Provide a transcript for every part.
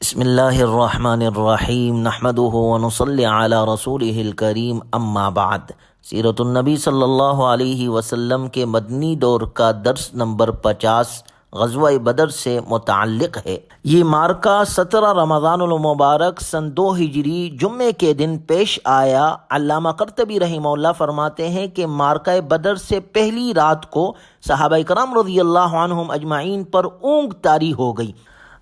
بسم اللہ الرحمن الرحیم نحمده ونصلی علی رسولہ الکریم اما بعد۔ سیرت النبی صلی اللہ علیہ وسلم کے مدنی دور کا درس نمبر 50 غزوہ بدر سے متعلق ہے۔ یہ مارکہ 17 رمضان المبارک سن 2 ہجری جمعے کے دن پیش آیا۔ علامہ قرطبی رحمہ اللہ فرماتے ہیں کہ مارکہ بدر سے پہلی رات کو صحابہ کرام رضی اللہ عنہم اجمعین پر اونگ طاری ہو گئی۔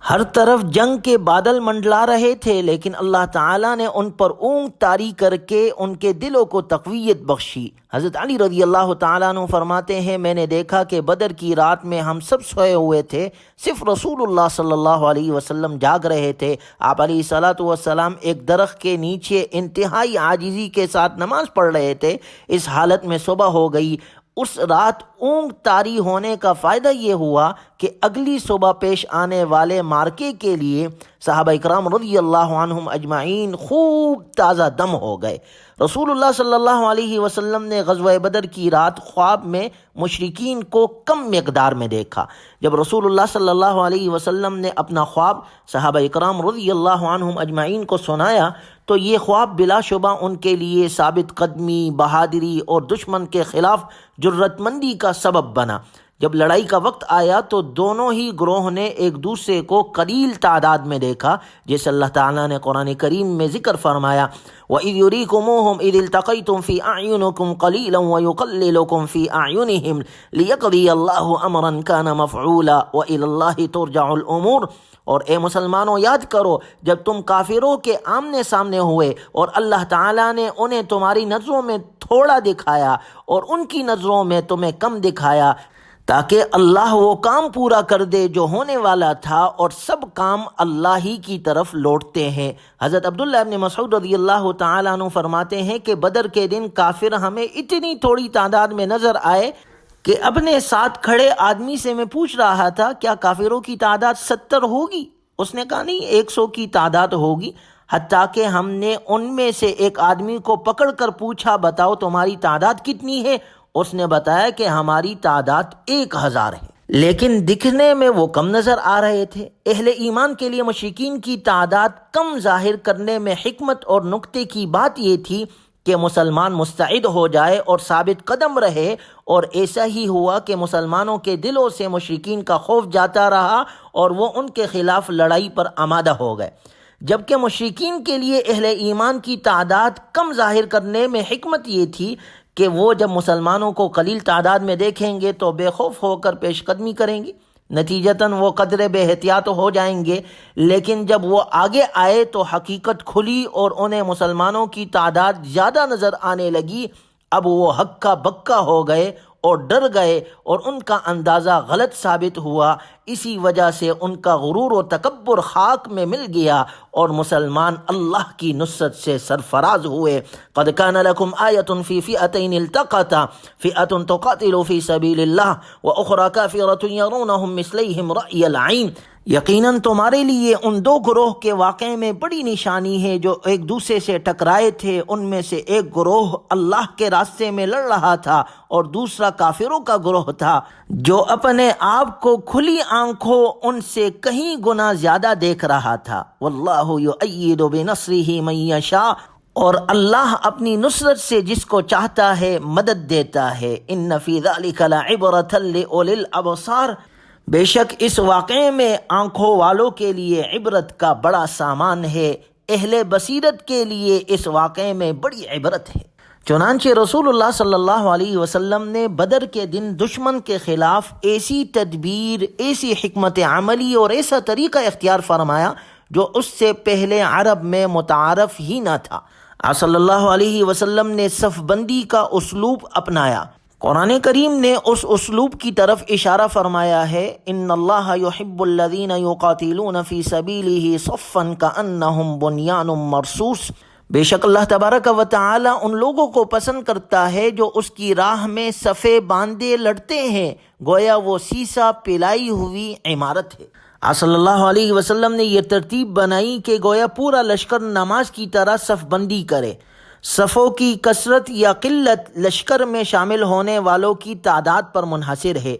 ہر طرف جنگ کے بادل منڈلا رہے تھے، لیکن اللہ تعالیٰ نے ان پر اونگ طاری کر کے ان کے دلوں کو تقویت بخشی۔ حضرت علی رضی اللہ تعالیٰ عنہ فرماتے ہیں، میں نے دیکھا کہ بدر کی رات میں ہم سب سوئے ہوئے تھے، صرف رسول اللہ صلی اللہ علیہ وسلم جاگ رہے تھے۔ آپ علیہ الصلوۃ والسلام ایک درخت کے نیچے انتہائی عاجزی کے ساتھ نماز پڑھ رہے تھے۔ اس حالت میں صبح ہو گئی۔ اس رات اونگ طاری ہونے کا فائدہ یہ ہوا کہ اگلی صبح پیش آنے والے مارکے کے لیے صحابہ کرام رضی اللہ عنہم اجمعین خوب تازہ دم ہو گئے۔ رسول اللہ صلی اللہ علیہ وسلم نے غزوہ بدر کی رات خواب میں مشرکین کو کم مقدار میں دیکھا۔ جب رسول اللہ صلی اللہ علیہ وسلم نے اپنا خواب صحابہ کرام رضی اللہ عنہم اجمعین کو سنایا تو یہ خواب بلا شبہ ان کے لیے ثابت قدمی، بہادری اور دشمن کے خلاف جرت مندی کا سبب بنا۔ جب لڑائی کا وقت آیا تو دونوں ہی گروہ نے ایک دوسرے کو قلیل تعداد میں دیکھا، جیسے اللہ تعالیٰ نے قرآن کریم میں ذکر فرمایا، وَإِذْ يُرِيكُمُوهُمْ إِذِ الْتَقَيْتُمْ فِي أَعْيُنِكُمْ قَلِيلًا وَيُقَلِّلُكُمْ فِي أَعْيُنِهِمْ لِيَقْضِيَ اللَّهُ أَمْرًا كَانَ مَفْعُولًا وَإِلَى اللَّهِ تُرْجَعُ الْأُمُورُ۔ اور اے مسلمانوں، یاد کرو جب تم کافروں کے آمنے سامنے ہوئے اور اللہ تعالیٰ نے انہیں تمہاری نظروں میں تھوڑا دکھایا اور ان کی نظروں میں تمہیں کم دکھایا، تاکہ اللہ وہ کام پورا کر دے جو ہونے والا تھا، اور سب کام اللہ ہی کی طرف لوٹتے ہیں۔ حضرت عبداللہ ابن مسعود رضی اللہ تعالیٰ عنہ فرماتے ہیں کہ بدر کے دن کافر ہمیں اتنی تھوڑی تعداد میں نظر آئے کہ اپنے ساتھ کھڑے آدمی سے میں پوچھ رہا تھا، کیا کافروں کی تعداد 70 ہوگی؟ اس نے کہا نہیں، 100 کی تعداد ہوگی۔ حتیٰ کہ ہم نے ان میں سے ایک آدمی کو پکڑ کر پوچھا، بتاؤ تمہاری تعداد کتنی ہے؟ اس نے بتایا کہ ہماری تعداد 1000 ہے، لیکن دکھنے میں وہ کم نظر آ رہے تھے۔ اہل ایمان کے لیے مشرکین کی تعداد کم ظاہر کرنے میں حکمت اور نکتے کی بات یہ تھی کہ مسلمان مستعد ہو جائے اور ثابت قدم رہے، اور ایسا ہی ہوا کہ مسلمانوں کے دلوں سے مشرکین کا خوف جاتا رہا اور وہ ان کے خلاف لڑائی پر آمادہ ہو گئے۔ جبکہ مشرکین کے لیے اہل ایمان کی تعداد کم ظاہر کرنے میں حکمت یہ تھی کہ وہ جب مسلمانوں کو قلیل تعداد میں دیکھیں گے تو بے خوف ہو کر پیش قدمی کریں گے، نتیجتاً وہ قدرے بے احتیاط ہو جائیں گے۔ لیکن جب وہ آگے آئے تو حقیقت کھلی اور انہیں مسلمانوں کی تعداد زیادہ نظر آنے لگی۔ اب وہ ہکا بکا ہو گئے اور ڈر گئے، اور ان کا اندازہ غلط ثابت ہوا۔ اسی وجہ سے ان کا غرور و تکبر خاک میں مل گیا اور مسلمان اللہ کی نصرت سے سرفراز ہوئے۔ قد کان لکم آیۃ فی فئتین التقتا فئۃ تقاتل فی سبیل اللہ واخری کافرۃ یرونہم مثلیہم رأی العین۔ یقیناً تمہارے لیے ان 2 گروہ کے واقعے میں بڑی نشانی ہے جو ایک دوسرے سے ٹکرائے تھے۔ ان میں سے ایک گروہ اللہ کے راستے میں لڑ رہا تھا اور دوسرا کافروں کا گروہ تھا جو اپنے آپ کو کھلی آنکھوں ان سے کہیں گنا زیادہ دیکھ رہا تھا۔ واللہ یؤید بنصرہ من یشاء، اور اللہ اپنی نصرت سے جس کو چاہتا ہے مدد دیتا ہے۔ ان فی ذلک لعبرۃ لأولی الابصار، بے شک اس واقعے میں آنکھوں والوں کے لیے عبرت کا بڑا سامان ہے۔ اہل بصیرت کے لیے اس واقعے میں بڑی عبرت ہے۔ چنانچہ رسول اللہ صلی اللہ علیہ وسلم نے بدر کے دن دشمن کے خلاف ایسی تدبیر، ایسی حکمت عملی اور ایسا طریقہ اختیار فرمایا جو اس سے پہلے عرب میں متعارف ہی نہ تھا۔ آپ صلی اللہ علیہ وسلم نے صف بندی کا اسلوب اپنایا۔ قرآن کریم نے اس اسلوب کی طرف اشارہ فرمایا ہے، ان اللہ یحب الذین یقاتلون فی سبیلہ صفا کأنہم بنیان مرصوص۔ بے شک اللہ تبارک و تعالی ان لوگوں کو پسند کرتا ہے جو اس کی راہ میں صفے باندھے لڑتے ہیں، گویا وہ سیسا پلائی ہوئی عمارت ہے۔ آپ صلی اللہ علیہ وسلم نے یہ ترتیب بنائی کہ گویا پورا لشکر نماز کی طرح صف بندی کرے۔ صفوں کی کثرت یا قلت لشکر میں شامل ہونے والوں کی تعداد پر منحصر ہے۔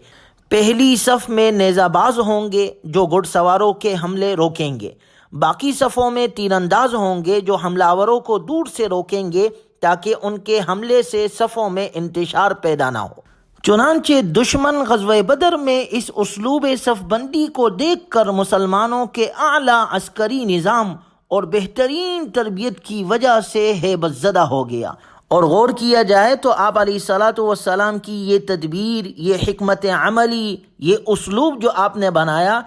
پہلی صف میں نیزہ باز ہوں گے جو گھڑ سواروں کے حملے روکیں گے، باقی صفوں میں تیر انداز ہوں گے جو حملہ آوروں کو دور سے روکیں گے تاکہ ان کے حملے سے صفوں میں انتشار پیدا نہ ہو۔ چنانچہ دشمن غزوہ بدر میں اس اسلوب صف بندی کو دیکھ کر مسلمانوں کے اعلیٰ عسکری نظام اور بہترین تربیت کی وجہ سے ہیبت زدہ ہو گیا۔ اور غور کیا جائے تو آپ علیہ الصلاۃ والسلام کی یہ تدبیر، یہ حکمت عملی، یہ اسلوب جو آپ نے بنایا،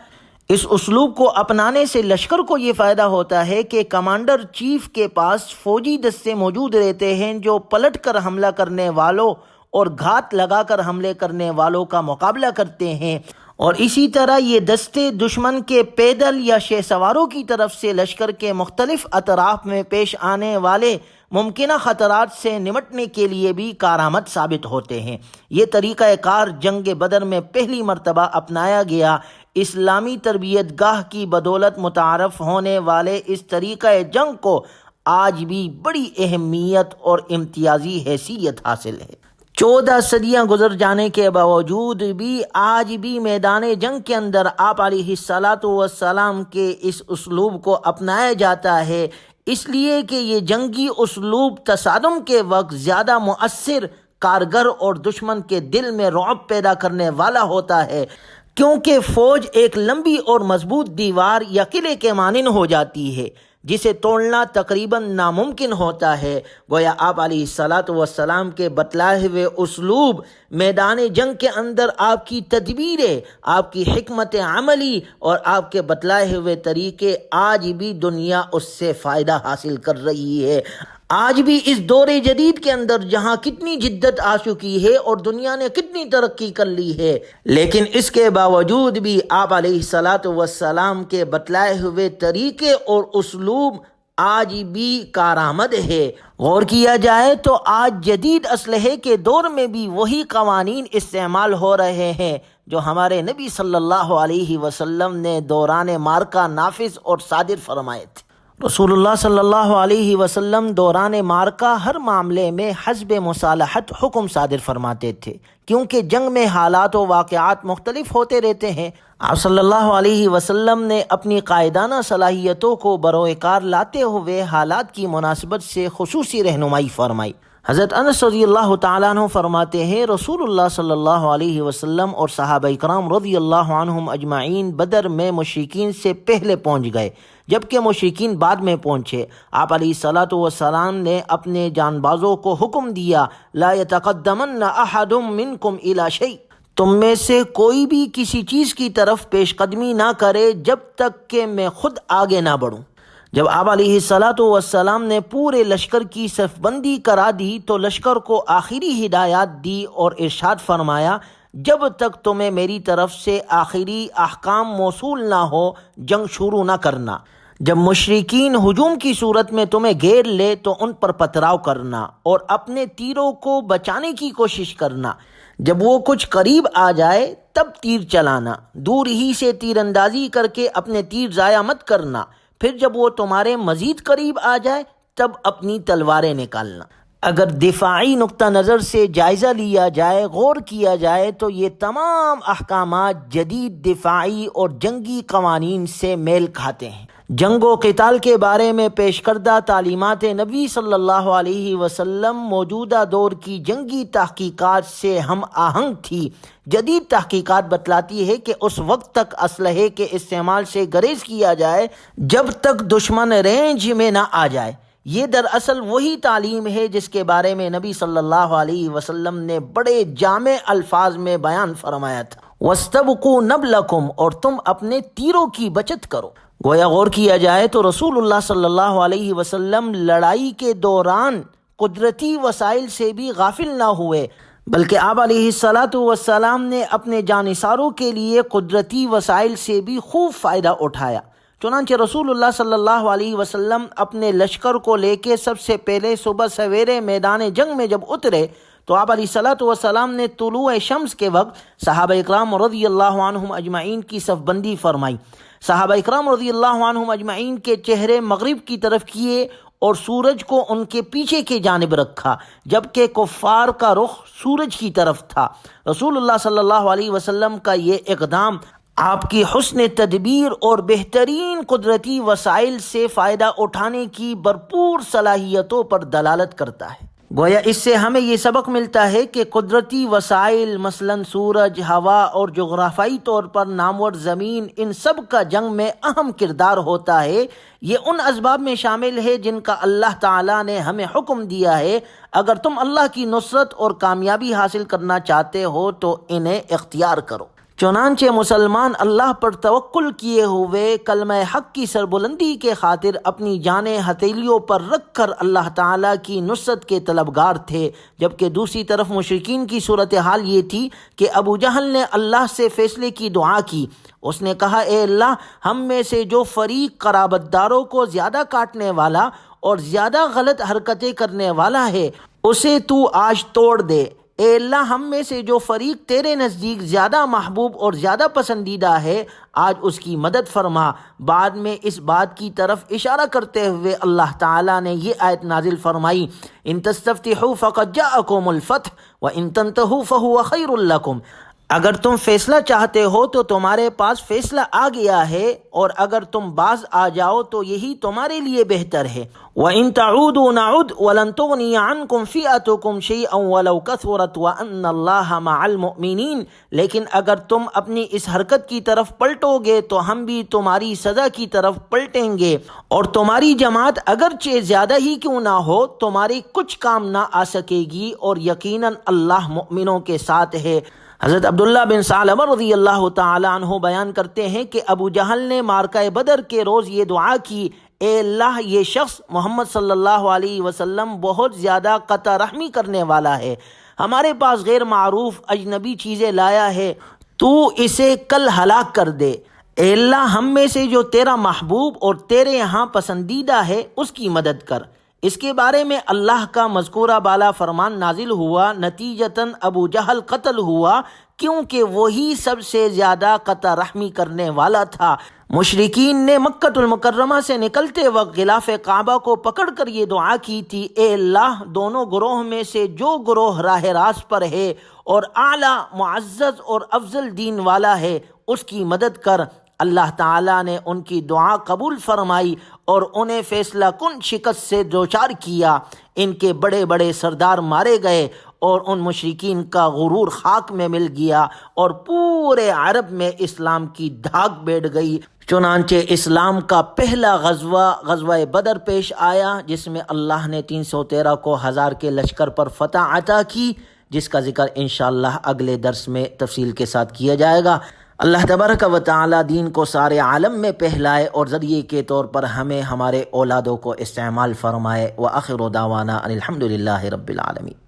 اس اسلوب کو اپنانے سے لشکر کو یہ فائدہ ہوتا ہے کہ کمانڈر چیف کے پاس فوجی دستے موجود رہتے ہیں جو پلٹ کر حملہ کرنے والوں اور گھات لگا کر حملے کرنے والوں کا مقابلہ کرتے ہیں، اور اسی طرح یہ دستے دشمن کے پیدل یا شہ سواروں کی طرف سے لشکر کے مختلف اطراف میں پیش آنے والے ممکنہ خطرات سے نمٹنے کے لیے بھی کارآمد ثابت ہوتے ہیں۔ یہ طریقہ کار جنگ بدر میں پہلی مرتبہ اپنایا گیا۔ اسلامی تربیت گاہ کی بدولت متعارف ہونے والے اس طریقہ جنگ کو آج بھی بڑی اہمیت اور امتیازی حیثیت حاصل ہے۔ 14 صدیاں گزر جانے کے باوجود بھی آج بھی میدان جنگ کے اندر آپ علیہ الصلاۃ والسلام کے اس اسلوب کو اپنایا جاتا ہے، اس لیے کہ یہ جنگی اسلوب تصادم کے وقت زیادہ مؤثر، کارگر اور دشمن کے دل میں رعب پیدا کرنے والا ہوتا ہے، کیونکہ فوج ایک لمبی اور مضبوط دیوار یا قلعے کے مانند ہو جاتی ہے جسے توڑنا تقریباً ناممکن ہوتا ہے۔ گویا آپ علیہ الصلاۃ والسلام کے بتلائے ہوئے اسلوب میدان جنگ کے اندر آپ کی تدبیریں، آپ کی حکمت عملی اور آپ کے بتلائے ہوئے طریقے آج بھی دنیا اس سے فائدہ حاصل کر رہی ہے۔ آج بھی اس دور جدید کے اندر جہاں کتنی جدت آ چکی ہے اور دنیا نے کتنی ترقی کر لی ہے، لیکن اس کے باوجود بھی آپ علیہ الصلاۃ والسلام کے بتلائے ہوئے طریقے اور اسلوب آج بھی کارآمد ہے۔ غور کیا جائے تو آج جدید اسلحے کے دور میں بھی وہی قوانین استعمال ہو رہے ہیں جو ہمارے نبی صلی اللہ علیہ وسلم نے دوران معرکہ نافذ اور صادر فرمائے تھے۔ رسول اللہ صلی اللہ علیہ وسلم دوران معرکہ ہر معاملے میں حسب مصالحت حکم صادر فرماتے تھے، کیونکہ جنگ میں حالات و واقعات مختلف ہوتے رہتے ہیں۔ آپ صلی اللہ علیہ وسلم نے اپنی قائدانہ صلاحیتوں کو بروئے کار لاتے ہوئے حالات کی مناسبت سے خصوصی رہنمائی فرمائی۔ حضرت انس رضی اللہ تعالیٰ عنہ فرماتے ہیں، رسول اللہ صلی اللہ علیہ وسلم اور صحابہ کرام رضی اللہ عنہم اجمعین بدر میں مشرکین سے پہلے پہنچ گئے، جبکہ مشرکین بعد میں پہنچے۔ آپ علیہ الصلاۃ والسلام نے اپنے جان بازوں کو حکم دیا، لا يتقدمن احد منکم الی شیء، تم میں سے کوئی بھی کسی چیز کی طرف پیش قدمی نہ کرے جب تک کہ میں خود آگے نہ بڑھوں۔ جب آپ علیہ الصلاۃ والسلام نے پورے لشکر کی صف بندی کرا دی تو لشکر کو آخری ہدایات دی اور ارشاد فرمایا، جب تک تمہیں میری طرف سے آخری احکام موصول نہ ہو جنگ شروع نہ کرنا۔ جب مشرکین ہجوم کی صورت میں تمہیں گھیر لے تو ان پر پتراؤ کرنا اور اپنے تیروں کو بچانے کی کوشش کرنا۔ جب وہ کچھ قریب آ جائے تب تیر چلانا، دور ہی سے تیر اندازی کر کے اپنے تیر ضائع مت کرنا۔ پھر جب وہ تمہارے مزید قریب آ جائے تب اپنی تلواریں نکالنا۔ اگر دفاعی نقطہ نظر سے جائزہ لیا جائے، غور کیا جائے تو یہ تمام احکامات جدید دفاعی اور جنگی قوانین سے میل کھاتے ہیں۔ جنگ و قتال کے بارے میں پیش کردہ تعلیمات نبی صلی اللہ علیہ وسلم موجودہ دور کی جنگی تحقیقات سے ہم آہنگ تھی۔ جدید تحقیقات بتلاتی ہے کہ اس وقت تک اسلحے کے استعمال سے گریز کیا جائے جب تک دشمن رینج میں نہ آ جائے۔ یہ دراصل وہی تعلیم ہے جس کے بارے میں نبی صلی اللہ علیہ وسلم نے بڑے جامع الفاظ میں بیان فرمایا تھا، وَاسْتَبْقُوا نَبْلَكُمْ، اور تم اپنے تیروں کی بچت کرو۔ گویا غور کیا جائے تو رسول اللہ صلی اللہ علیہ وسلم لڑائی کے دوران قدرتی وسائل سے بھی غافل نہ ہوئے، بلکہ آپ علیہ الصلاۃ والسلام نے اپنے جانثاروں کے لیے قدرتی وسائل سے بھی خوب فائدہ اٹھایا۔ چنانچہ رسول اللہ صلی اللہ علیہ وسلم اپنے لشکر کو لے کے سب سے پہلے صبح سویرے میدان جنگ میں جب اترے تو آپ علیہ الصلاۃ والسلام نے طلوع شمس کے وقت صحابہ اکرام رضی اللہ عنہم اجمعین کی صف بندی فرمائی۔ صحابہ اکرام رضی اللہ عنہم اجمعین کے چہرے مغرب کی طرف کیے اور سورج کو ان کے پیچھے کی جانب رکھا، جبکہ کفار کا رخ سورج کی طرف تھا۔ رسول اللہ صلی اللہ علیہ وسلم کا یہ اقدام آپ کی حسن تدبیر اور بہترین قدرتی وسائل سے فائدہ اٹھانے کی بھرپور صلاحیتوں پر دلالت کرتا ہے۔ گویا اس سے ہمیں یہ سبق ملتا ہے کہ قدرتی وسائل مثلاً سورج، ہوا اور جغرافیائی طور پر نامور زمین، ان سب کا جنگ میں اہم کردار ہوتا ہے۔ یہ ان اسباب میں شامل ہے جن کا اللہ تعالیٰ نے ہمیں حکم دیا ہے۔ اگر تم اللہ کی نصرت اور کامیابی حاصل کرنا چاہتے ہو تو انہیں اختیار کرو۔ چنانچہ مسلمان اللہ پر توکل کیے ہوئے کلمہ حق کی سربلندی کے خاطر اپنی جانیں ہتھیلیوں پر رکھ کر اللہ تعالیٰ کی نصرت کے طلبگار تھے، جبکہ دوسری طرف مشرکین کی صورتحال یہ تھی کہ ابو جہل نے اللہ سے فیصلے کی دعا کی۔ اس نے کہا، اے اللہ، ہم میں سے جو فریق قرابت داروں کو زیادہ کاٹنے والا اور زیادہ غلط حرکتیں کرنے والا ہے اسے تو آج توڑ دے۔ اے اللہ، ہم میں سے جو فریق تیرے نزدیک زیادہ محبوب اور زیادہ پسندیدہ ہے آج اس کی مدد فرما۔ بعد میں اس بات کی طرف اشارہ کرتے ہوئے اللہ تعالیٰ نے یہ آیت نازل فرمائی، ان تستفتحوا فقد جاءکم الفتح وان تنتہوا فہو خیر لکم۔ اگر تم فیصلہ چاہتے ہو تو تمہارے پاس فیصلہ آ گیا ہے، اور اگر تم باز آ جاؤ تو یہی تمہارے لیے بہتر ہے۔ وَإِن تَعُودُوا نَعُدْ وَلَن تُغْنِيَ عَنْكُمْ فِئَتُكُمْ شَيْئًا وَلَوْ كَثُرَتْ وَأَنَّ اللَّهَ مَعَ الْمُؤْمِنِينَ۔ لیکن اگر تم اپنی اس حرکت کی طرف پلٹو گے تو ہم بھی تمہاری سزا کی طرف پلٹیں گے، اور تمہاری جماعت اگرچہ زیادہ ہی کیوں نہ ہو تمہاری کچھ کام نہ آ سکے گی، اور یقیناً اللہ مؤمنوں کے ساتھ ہے۔ حضرت عبداللہ بن ثعلبہ رضی اللہ تعالی عنہ بیان کرتے ہیں کہ ابو جہل نے معرکہ بدر کے روز یہ دعا کی، اے اللہ، یہ شخص محمد صلی اللہ علیہ وسلم بہت زیادہ قطع رحمی کرنے والا ہے، ہمارے پاس غیر معروف اجنبی چیزیں لایا ہے، تو اسے کل ہلاک کر دے۔ اے اللہ، ہم میں سے جو تیرا محبوب اور تیرے یہاں پسندیدہ ہے اس کی مدد کر۔ اس کے بارے میں اللہ کا مذکورہ بالا فرمان نازل ہوا، نتیجتاً ابو جہل قتل ہوا کیونکہ وہی سب سے زیادہ قطع رحمی کرنے والا تھا۔ مشرکین نے مکہ المکرمہ سے نکلتے وقت غلاف کعبہ کو پکڑ کر یہ دعا کی تھی، اے اللہ، دونوں گروہ میں سے جو گروہ راہ راست پر ہے اور اعلیٰ، معزز اور افضل دین والا ہے اس کی مدد کر۔ اللہ تعالیٰ نے ان کی دعا قبول فرمائی اور انہیں فیصلہ کن شکست سے دوچار کیا۔ ان کے بڑے بڑے سردار مارے گئے اور ان مشرکین کا غرور خاک میں مل گیا، اور پورے عرب میں اسلام کی دھاک بیٹھ گئی۔ چنانچہ اسلام کا پہلا غزوہ بدر پیش آیا، جس میں اللہ نے 313 کو 1000 کے لشکر پر فتح عطا کی، جس کا ذکر انشاءاللہ اگلے درس میں تفصیل کے ساتھ کیا جائے گا۔ اللہ تبارک و تعالی دین کو سارے عالم میں پھیلائے اور ذریعے کے طور پر ہمیں ہمارے اولادوں کو استعمال فرمائے۔ وآخر دعوانا ان الحمد للہ رب العالمین۔